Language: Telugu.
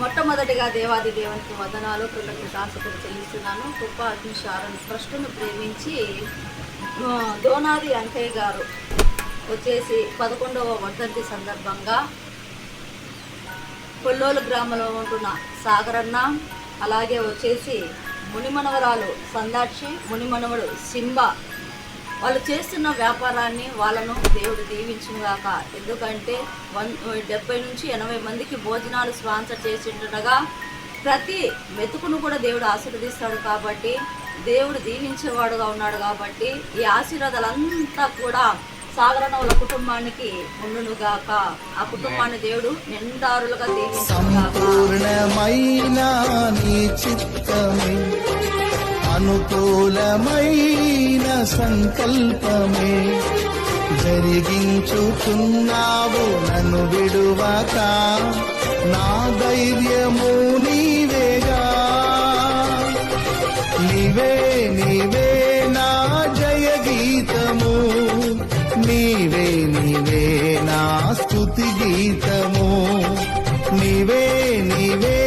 మొట్టమొదటిగా దేవాది దేవునికి వందనాలు, కృతజ్ఞతాస్తుతులు చెల్లిస్తున్నాను. కృప అగ్నిశారణ ట్రస్టును ప్రేమించి దోనాది అంకయ్య గారు వచ్చేసి 11వ వర్ధంతి సందర్భంగా కొల్లోలు గ్రామంలో ఉంటున్న సాగరన్న, అలాగే వచ్చేసి మునిమనవరాలు సందాక్షి, మునిమనవడు సింబా, వాళ్ళు చేస్తున్న వ్యాపారాన్ని వాళ్ళను దేవుడు దీవించుగాక. ఎందుకంటే 70 నుంచి 80 మందికి భోజనాలు స్పాన్సర్ చేసిండగా ప్రతి మెతుకును కూడా దేవుడు ఆశీర్వదిస్తాడు. కాబట్టి దేవుడు దీవించేవాడుగా ఉన్నాడు. కాబట్టి ఈ ఆశీర్వాదాలంతా కూడా సాగరణ వాళ్ళ కుటుంబానికి ఉండునుగాక. ఆ కుటుంబాన్ని దేవుడు నిండారులుగా దీవించుగాక. అనుకూలమైన సంకల్పమే జరిగించుచున్నావు నన్ను విడువక, నా ధైర్యము నీవేగా. నీవే నీవే నా జయ గీతము, నీవే నీవే నా స్తుతి గీతము, నీవే నీవే